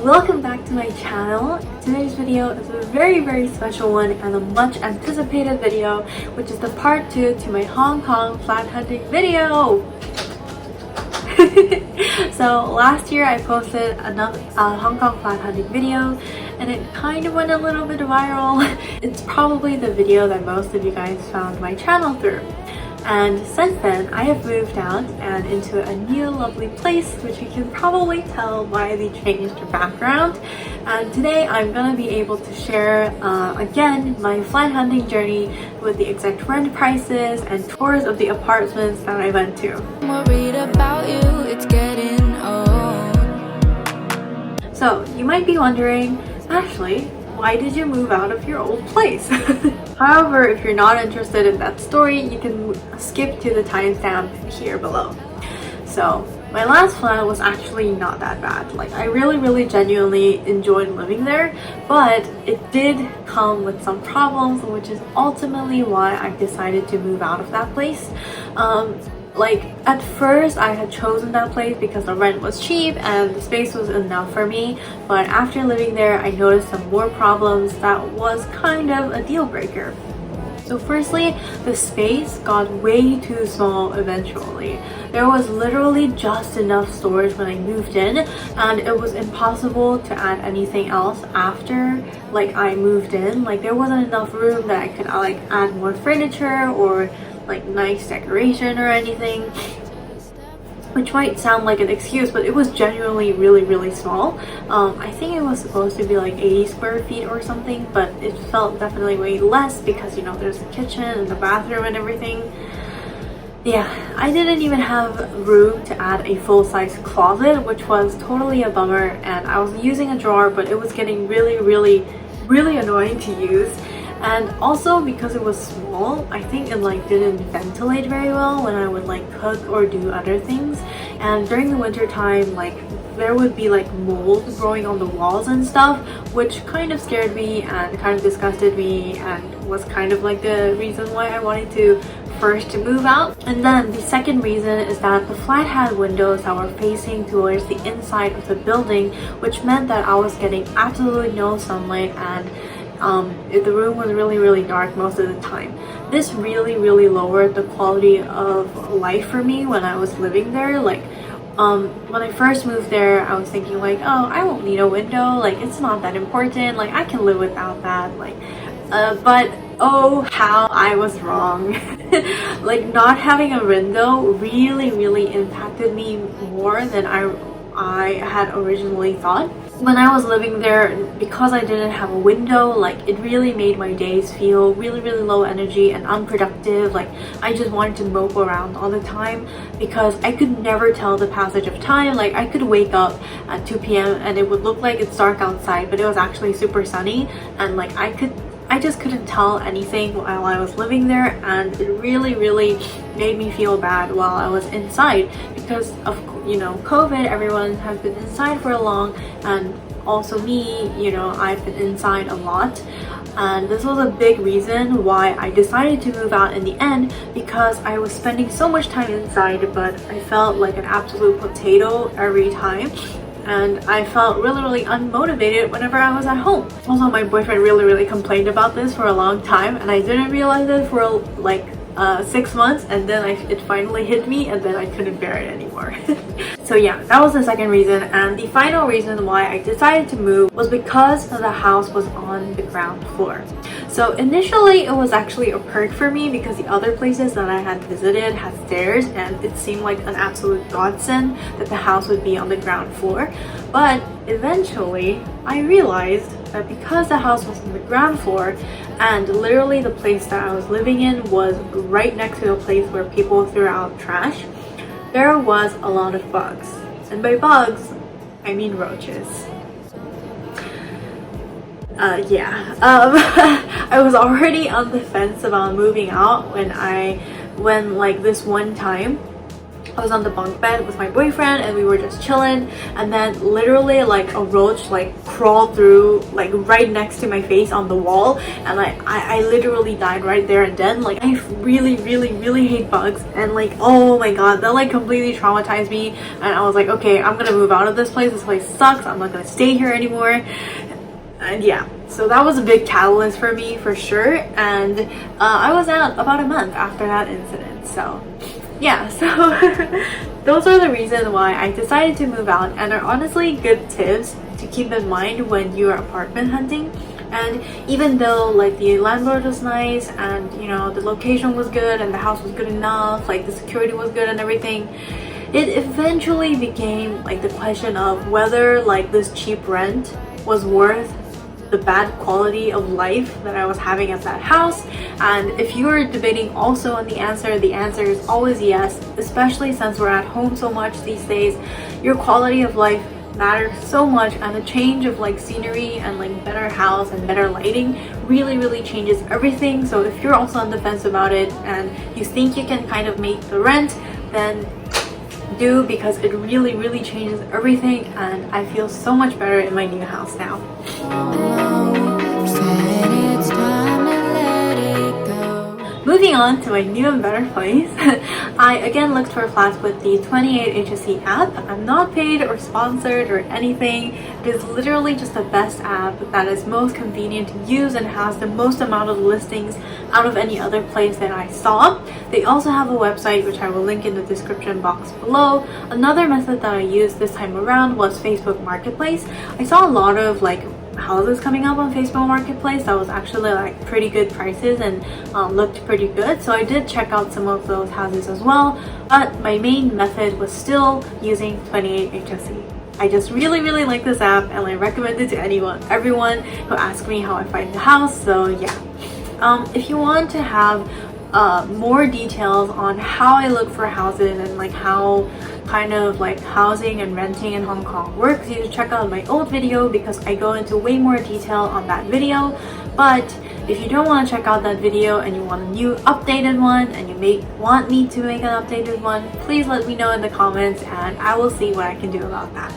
welcome back to my channel. Today's video is a very special one and a much anticipated video, which is the part 2 to my Hong Kong flat hunting video. So last year I posted another Hong Kong flat hunting video and it kind of went a little bit viral. It's probably the video that most of you guys found my channel through. And since then, I have moved out and into a new lovely place, which you can probably tell by the changed background. And today I'm gonna be able to share again my flat hunting journey with the exact rent prices and tours of the apartments that I went to. Worried about you, it's getting old. So you might be wondering, Ashley, why did you move out of your old place? However, if you're not interested in that story, you can skip to the timestamp here below. So my last flat was actually not that bad. Like, I really genuinely enjoyed living there, but it did come with some problems, which is ultimately why I decided to move out of that place. Like, at first I had chosen that place because the rent was cheap and the space was enough for me, but after living there I noticed some more problems that was kind of a deal breaker. So firstly, the space got way too small eventually. There was literally just enough storage when I moved in, and it was impossible to add anything else after I moved in. Like, there wasn't enough room that I could add more furniture or nice decoration or anything, which might sound like an excuse, but it was genuinely really small. I think it was supposed to be like 80 square feet or something, but it felt definitely way less because, you know, there's a kitchen and the bathroom and everything. Yeah, I didn't even have room to add a full-size closet, which was totally a bummer, and I was using a drawer, but it was getting really annoying to use. And also because it was small, I think it didn't ventilate very well when I would cook or do other things. And during the winter time, there would be mold growing on the walls and stuff, which kind of scared me and kind of disgusted me and was kind of the reason why I wanted to first move out. And then the second reason is that the flat had windows that were facing towards the inside of the building, which meant that I was getting absolutely no sunlight, and the room was really dark most of the time. This really lowered the quality of life for me when I was living there. When I first moved there, I was thinking oh, I won't need a window, it's not that important, I can live without that, but oh, how I was wrong. Not having a window really impacted me more than I had originally thought. When I was living there, because I didn't have a window, it really made my days feel really low energy and unproductive. I just wanted to mope around all the time because I could never tell the passage of time. I could wake up at 2 p.m. and it would look like it's dark outside, but it was actually super sunny, and I just couldn't tell anything while I was living there, and it really made me feel bad while I was inside because of, you know, COVID. Everyone has been inside for long, and also me, you know, I've been inside a lot, and this was a big reason why I decided to move out in the end, because I was spending so much time inside, but I felt like an absolute potato every time. And I felt really unmotivated whenever I was at home. Also, my boyfriend really complained about this for a long time, and I didn't realize it for 6 months, and then it finally hit me, and then I couldn't bear it anymore. So yeah, that was the second reason. And the final reason why I decided to move was because the house was on the ground floor. So initially it was actually a perk for me because the other places that I had visited had stairs, and it seemed like an absolute godsend that the house would be on the ground floor. But eventually I realized that because the house was on the ground floor and literally the place that I was living in was right next to a place where people threw out trash, there was a lot of bugs. And by bugs, I mean roaches. I was already on the fence about moving out when this one time I was on the bunk bed with my boyfriend and we were just chilling, and then literally like a roach like crawled through like right next to my face on the wall, and I literally died right there and then. Like I really hate bugs, and like oh my god, that like completely traumatized me, and I was like, okay, I'm gonna move out of this place. This place sucks. I'm not gonna stay here anymore. And yeah, so that was a big catalyst for me for sure, and I was out about a month after that incident. So yeah, so those are the reasons why I decided to move out, and are honestly good tips to keep in mind when you are apartment hunting. And even though like the landlord was nice, and you know the location was good and the house was good enough, like the security was good and everything, it eventually became like the question of whether like this cheap rent was worth the bad quality of life that I was having at that house. And if you are debating also on the answer is always yes, especially since we're at home so much these days. Your quality of life matters so much, and a change of like scenery and like better house and better lighting really changes everything. So if you're also on the fence about it and you think you can kind of make the rent, then do, because it really changes everything, and I feel so much better in my new house now. Moving on to my new and better place, I again looked for flats with the 28 HSC app. I'm not paid or sponsored or anything. It is literally just the best app that is most convenient to use and has the most amount of listings out of any other place that I saw. They also have a website, which I will link in the description box below. Another method that I used this time around was Facebook Marketplace. I saw a lot of like houses coming up on Facebook Marketplace that was actually like pretty good prices and looked pretty good, so I did check out some of those houses as well, but my main method was still using 28 HSC. I just really like this app, and I recommend it to everyone who asks me how I find the house. So yeah, if you want to have more details on how I look for houses and like how kind of like housing and renting in Hong Kong works, you should check out my old video because I go into way more detail on that video. But if you don't want to check out that video and you want a new updated one, and you want me to make an updated one, please let me know in the comments and I will see what I can do about that.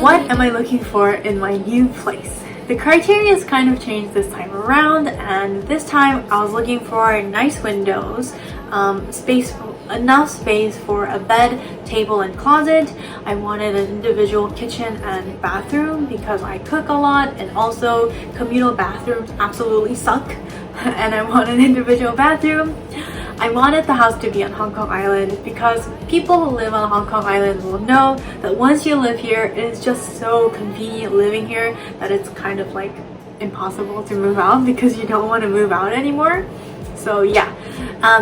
What am I looking for in my new place? The criteria has kind of changed this time around, and this time I was looking for nice windows, enough space for a bed, table, and closet. I wanted an individual kitchen and bathroom because I cook a lot, and also communal bathrooms absolutely suck and I want an individual bathroom. I wanted the house to be on Hong Kong Island because people who live on Hong Kong Island will know that once you live here, it is just so convenient living here that it's kind of like impossible to move out because you don't want to move out anymore. So yeah,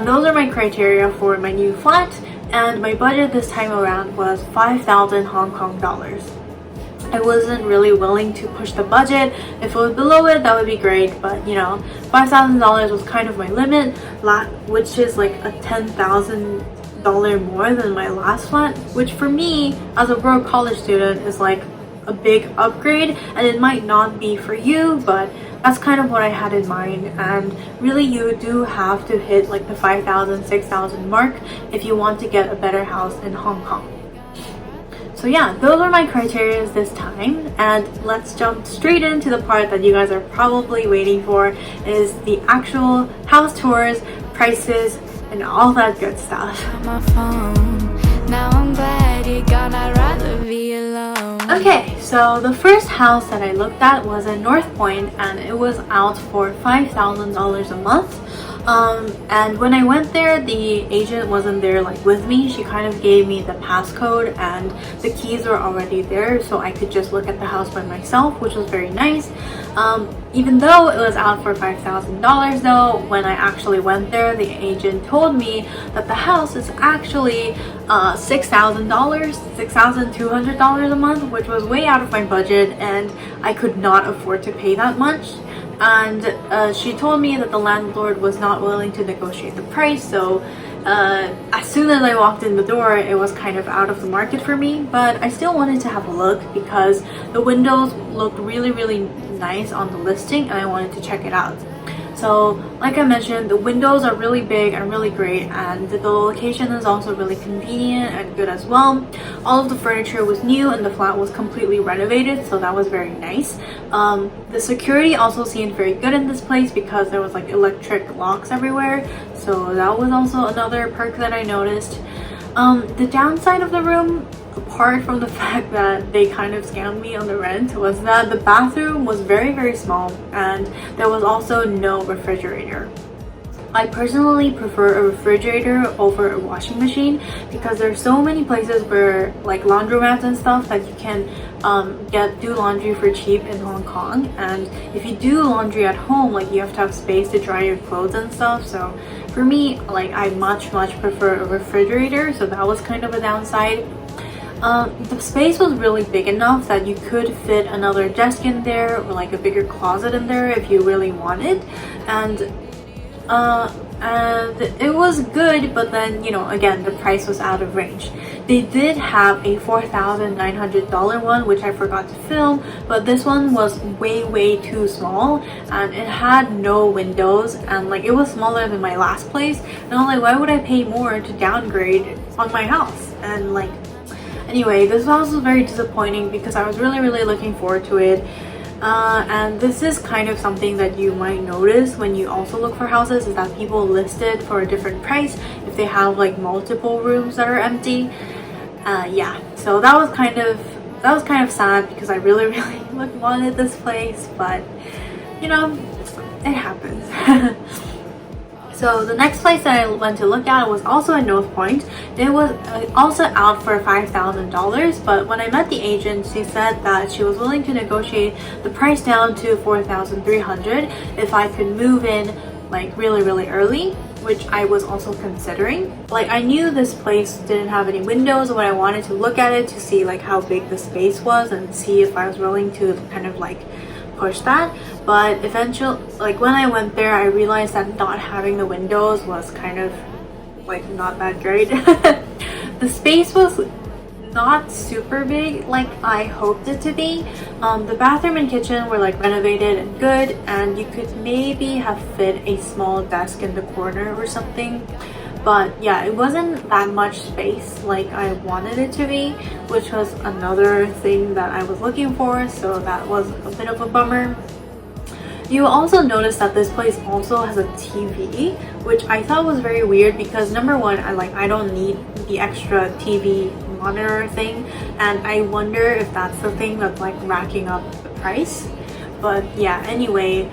those are my criteria for my new flat, and my budget this time around was 5,000 Hong Kong dollars. I wasn't really willing to push the budget. If it was below it, that would be great, but you know, $5,000 was kind of my limit, which is like a $10,000 more than my last flat, which for me as a broke college student is like a big upgrade, and it might not be for you, but that's kind of what I had in mind. And really, you do have to hit like the 5,000, 6,000 mark if you want to get a better house in Hong Kong. So yeah, those are my criteria this time, and let's jump straight into the part that you guys are probably waiting for, is the actual house tours, prices, and all that good stuff. Okay, so the first house that I looked at was in North Point, and it was out for $5,000 a month. And when I went there, the agent wasn't there like with me. She kind of gave me the passcode and the keys were already there, so I could just look at the house by myself, which was very nice. Even though it was out for $5,000 though, when I actually went there, the agent told me that the house is actually $6,000, $6,200 a month, which was way out of my budget, and I could not afford to pay that much. And she told me that the landlord was not willing to negotiate the price, so as soon as I walked in the door, it was kind of out of the market for me. But I still wanted to have a look because the windows looked really nice on the listing, and I wanted to check it out. So like I mentioned, the windows are really big and really great, and the location is also really convenient and good as well. All of the furniture was new and the flat was completely renovated, so that was very nice. The security also seemed very good in this place because there was like electric locks everywhere, so that was also another perk that I noticed. The downside of the room, apart from the fact that they kind of scammed me on the rent, was that the bathroom was very small and there was also no refrigerator. I personally prefer a refrigerator over a washing machine because there's so many places where like laundromats and stuff that you can do laundry for cheap in Hong Kong, and if you do laundry at home, like you have to have space to dry your clothes and stuff. So for me, like I much prefer a refrigerator, so that was kind of a downside. The space was really big enough that you could fit another desk in there or like a bigger closet in there if you really wanted, and it was good, but then, you know, again, the price was out of range. They did have a $4,900 one, which I forgot to film, but this one was way too small, and it had no windows, and like it was smaller than my last place, and I was like, why would I pay more to downgrade on my house? And like, anyway, this was very disappointing because I was really looking forward to it. And this is kind of something that you might notice when you also look for houses, is that people list it for a different price if they have like multiple rooms that are empty. Yeah, so that was kind of sad because I really wanted this place, but you know, it happens. So the next place that I went to look at was also in North Point. It was also out for $5,000, but when I met the agent, she said that she was willing to negotiate the price down to $4,300 if I could move in like really early, which I was also considering. Like I knew this place didn't have any windows, but I wanted to look at it to see like how big the space was and see if I was willing to kind of like push that. But eventually, like when I went there, I realized that not having the windows was kind of like not that great. The space was not super big like I hoped it to be. The bathroom and kitchen were like renovated and good, and you could maybe have fit a small desk in the corner or something. But yeah, it wasn't that much space like I wanted it to be, which was another thing that I was looking for, so that was a bit of a bummer. You will also notice that this place also has a TV, which I thought was very weird because number one, I don't need the extra TV monitor thing, and I wonder if that's the thing that's like racking up the price. But yeah, anyway,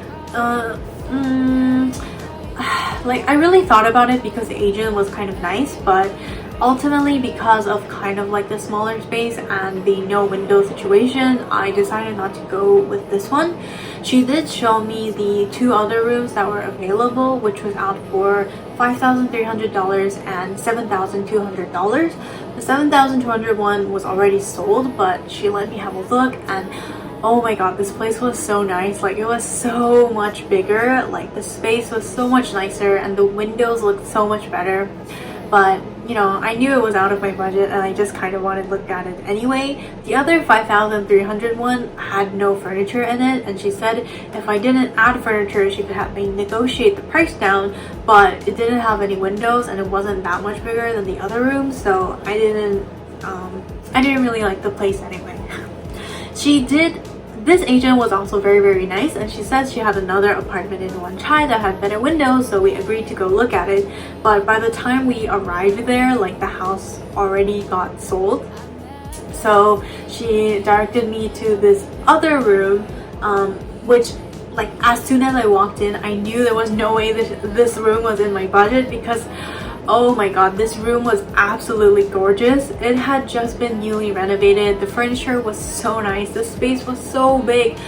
like I really thought about it because the agent was kind of nice, but ultimately because of kind of like the smaller space and the no window situation, I decided not to go with this one. She did show me the two other rooms that were available, which was out for $5,300 and $7,200. The $7,200 one was already sold, but she let me have a look, and oh my god, this place was so nice. Like it was so much bigger, like the space was so much nicer and the windows looked so much better. But you know, I knew it was out of my budget and I just kind of wanted to look at it anyway. The other $5,300 one had no furniture in it, and she said if I didn't add furniture she could have me negotiate the price down, but it didn't have any windows and it wasn't that much bigger than the other rooms, so I didn't really like the place anyway. This agent was also very nice, and she said she had another apartment in Wan Chai that had better windows, so we agreed to go look at it. But by the time we arrived there, like the house already got sold. So she directed me to this other room, which like as soon as I walked in, I knew there was no way this room was in my budget because oh my god, this room was absolutely gorgeous. It had just been newly renovated. The furniture was so nice. The space was so big.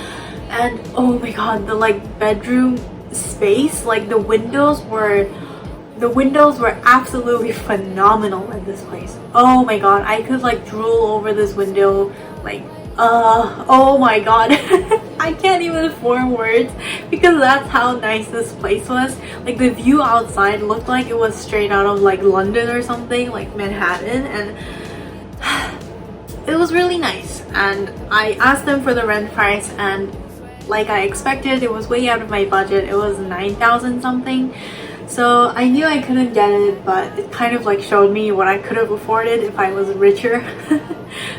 And oh my god, the like bedroom space, like the windows were absolutely phenomenal in this place. Oh my god, I could like drool over this window, like oh my god. I can't even form words because that's how nice this place was. Like the view outside looked like it was straight out of like London or something, like Manhattan, and it was really nice. And I asked them for the rent price, and like I expected, it was way out of my budget. It was 9,000 something. So I knew I couldn't get it, but it kind of like showed me what I could have afforded if I was richer.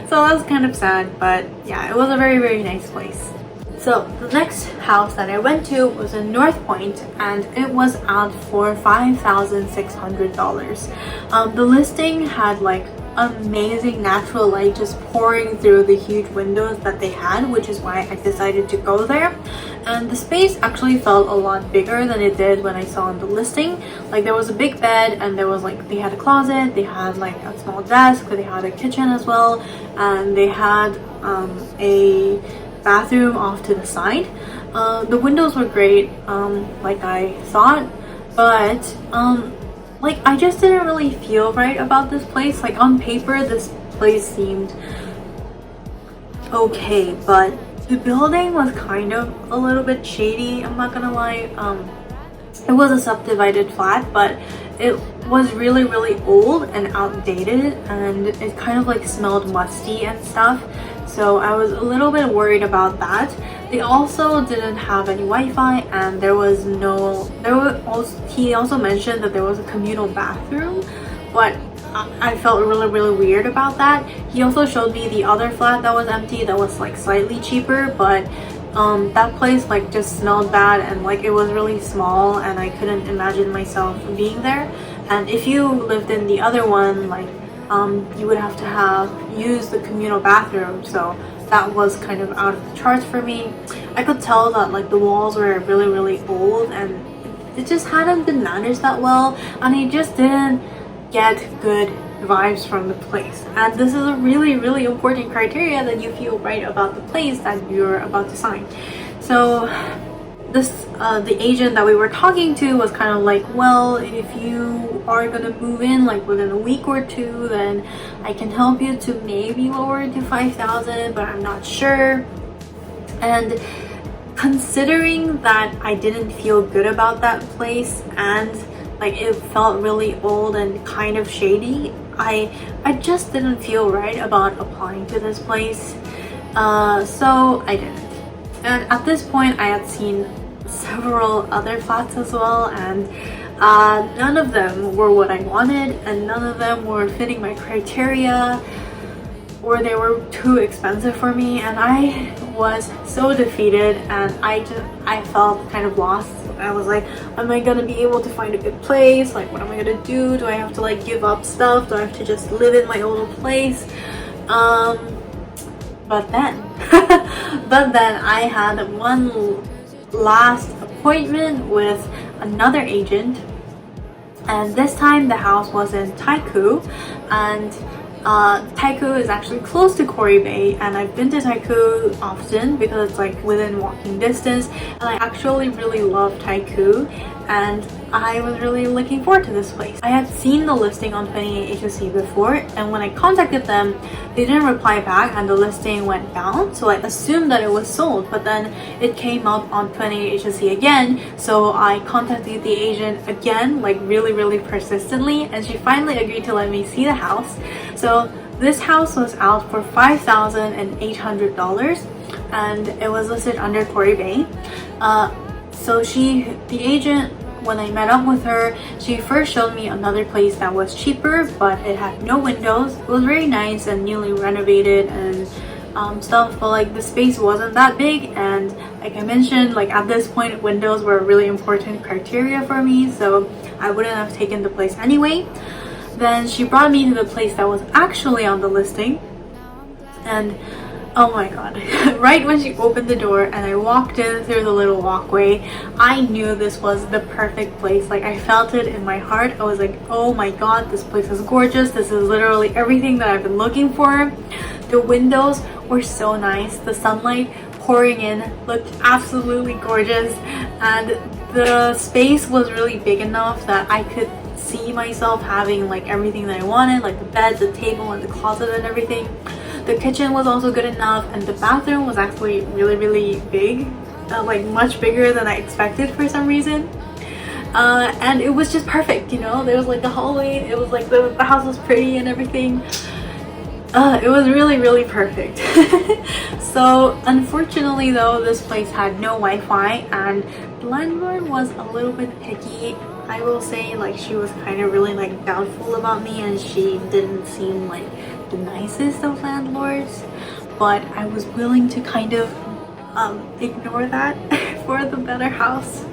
So that was kind of sad, but yeah, it was a very nice place. So the next house that I went to was in North Point, and it was out for $5,600. The listing had like amazing natural light just pouring through the huge windows that they had, which is why I decided to go there. And the space actually felt a lot bigger than it did when I saw on the listing. Like there was a big bed, and there was like, they had a closet, they had like a small desk, they had a kitchen as well, and they had a bathroom off to the side. The windows were great, like I thought, but like I just didn't really feel right about this place. Like on paper this place seemed okay, but the building was kind of a little bit shady, I'm not gonna lie. It was a subdivided flat, but it was really old and outdated, and it kind of like smelled musty and stuff. So I was a little bit worried about that. They also didn't have any Wi-Fi, and he also mentioned that there was a communal bathroom, but I felt really weird about that. He also showed me the other flat that was empty that was like slightly cheaper, but that place like just smelled bad, and like it was really small, and I couldn't imagine myself being there. And if you lived in the other one, like you would have to use the communal bathroom, so that was kind of out of the charts for me. I could tell that like the walls were really old, and it just hadn't been managed that well, and I just didn't get good vibes from the place. And this is a really important criteria that you feel right about the place that you're about to sign. So the agent that we were talking to was kind of like, well, if you are gonna move in like within a week or two, then I can help you to maybe lower it to 5,000, but I'm not sure. And considering that I didn't feel good about that place, and like it felt really old and kind of shady, I just didn't feel right about applying to this place. So I didn't. And at this point I had seen several other flats as well, and none of them were what I wanted, and none of them were fitting my criteria, or they were too expensive for me, and I was so defeated, and I felt kind of lost. I was like, am I gonna be able to find a good place? Like, what am I gonna do? Do I have to like give up stuff? Do I have to just live in my old place? But then I had one last appointment with another agent, and this time the house was in Taikoo, and Taikoo is actually close to Quarry Bay, and I've been to Taikoo often because it's like within walking distance, and I actually really love Taikoo, and I was really looking forward to this place. I had seen the listing on 28HSC before, and when I contacted them, they didn't reply back and the listing went down, so I assumed that it was sold, but then it came up on 28HSC again, so I contacted the agent again, like really persistently, and she finally agreed to let me see the house. So this house was out for $5,800, and it was listed under Quarry Bay. So the agent, when I met up with her, she first showed me another place that was cheaper, but it had no windows. It was very nice and newly renovated and stuff, but like the space wasn't that big, and like I mentioned, like at this point windows were a really important criteria for me, so I wouldn't have taken the place anyway. Then she brought me to the place that was actually on the listing, and oh my god, right when she opened the door and I walked in through the little walkway, I knew this was the perfect place. Like I felt it in my heart. I was like, oh my god, this place is gorgeous. This is literally everything that I've been looking for. The windows were so nice. The sunlight pouring in looked absolutely gorgeous, and the space was really big enough that I could see myself having like everything that I wanted, like the bed, the table, and the closet and everything. The kitchen was also good enough, and the bathroom was actually really big, like much bigger than I expected for some reason. And it was just perfect, you know. There was like the hallway, it was like the house was pretty and everything. It was really perfect. So unfortunately though, this place had no Wi-Fi and the landlord was a little bit picky. I will say, like, she was kind of really like doubtful about me and she didn't seem like the nicest of landlords, but I was willing to kind of ignore that for the better house.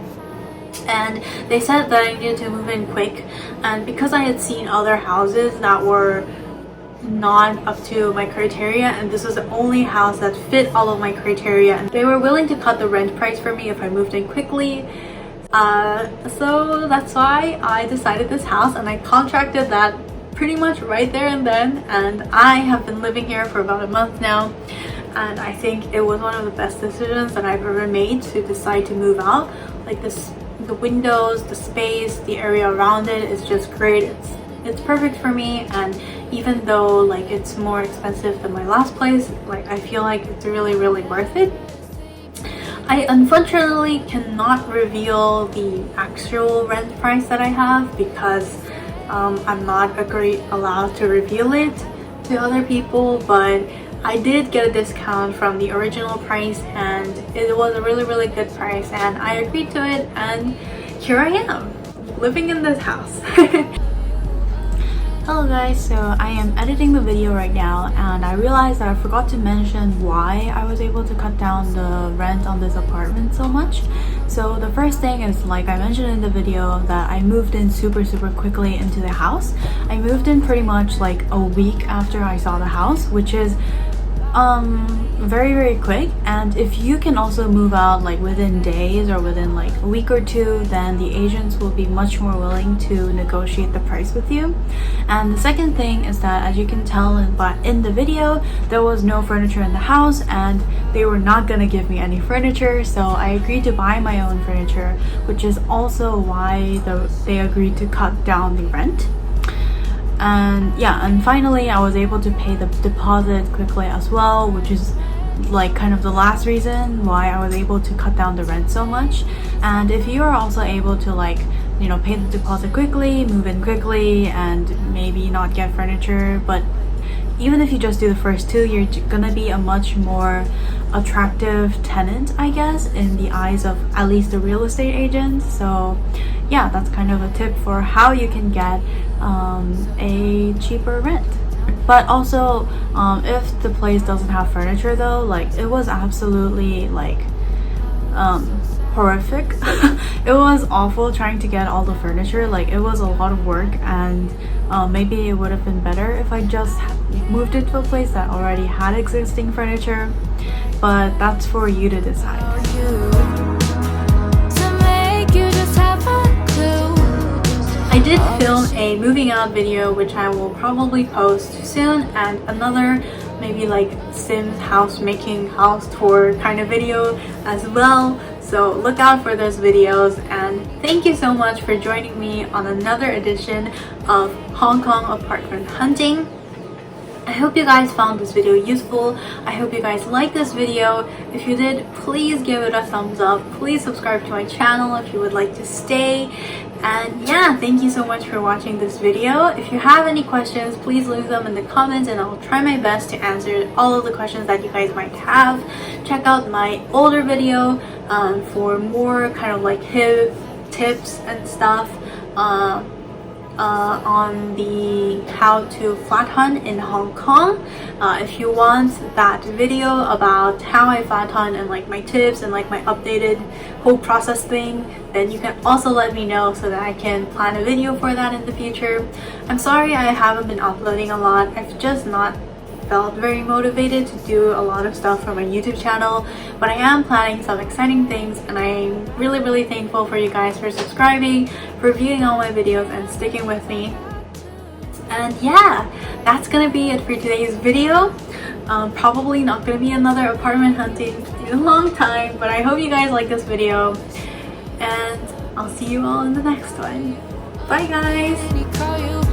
And they said that I needed to move in quick, and because I had seen other houses that were not up to my criteria and this was the only house that fit all of my criteria, and they were willing to cut the rent price for me if I moved in quickly. So that's why I decided this house and I contracted that pretty much right there and then, and I have been living here for about a month now, and I think it was one of the best decisions that I've ever made to decide to move out. Like this, the windows, the space, the area around it is just great. It's perfect for me, and even though like it's more expensive than my last place, like I feel like it's really worth it. I unfortunately cannot reveal the actual rent price that I have because I'm not allowed to reveal it to other people, but I did get a discount from the original price and it was a really good price, and I agreed to it, and here I am living in this house. Hello guys, so I am editing the video right now and I realized that I forgot to mention why I was able to cut down the rent on this apartment so much. So the first thing is, like I mentioned in the video, that I moved in super quickly into the house. I moved in pretty much like a week after I saw the house, which is very quick. And if you can also move out like within days or within like a week or two, then the agents will be much more willing to negotiate the price with you. And the second thing is that, as you can tell in the video, there was no furniture in the house and they were not gonna give me any furniture, so I agreed to buy my own furniture, which is also why they agreed to cut down the rent. And yeah, and finally I was able to pay the deposit quickly as well, which is like kind of the last reason why I was able to cut down the rent so much. And if you are also able to, like, you know, pay the deposit quickly, move in quickly, and maybe not get furniture, but even if you just do the first two, you're gonna be a much more attractive tenant, I guess, in the eyes of at least the real estate agents. So yeah, that's kind of a tip for how you can get a cheaper rent. But also, if the place doesn't have furniture though, like, it was absolutely like horrific. It was awful trying to get all the furniture. Like, it was a lot of work, and maybe it would have been better if I just moved into a place that already had existing furniture, but that's for you to decide. I did film a moving out video, which I will probably post soon, and another maybe like Sims house making, house tour kind of video as well. So look out for those videos, and thank you so much for joining me on another edition of Hong Kong apartment hunting. I hope you guys found this video useful. I hope you guys liked this video. If you did, please give it a thumbs up. Please subscribe to my channel if you would like to stay. And yeah, thank you so much for watching this video. If you have any questions, please leave them in the comments and I'll try my best to answer all of the questions that you guys might have. Check out my older video for more kind of like tips and stuff on the how to flat hunt in Hong Kong. If you want that video about how I flat hunt and like my tips and like my updated whole process thing, then you can also let me know so that I can plan a video for that in the future. I'm sorry I haven't been uploading a lot. I've just not felt very motivated to do a lot of stuff for my YouTube channel, but I am planning some exciting things, and I'm really thankful for you guys for subscribing, for viewing all my videos and sticking with me. And yeah, that's gonna be it for today's video. Probably not gonna be another apartment hunting in a long time, but I hope you guys like this video, and I'll see you all in the next one. Bye guys!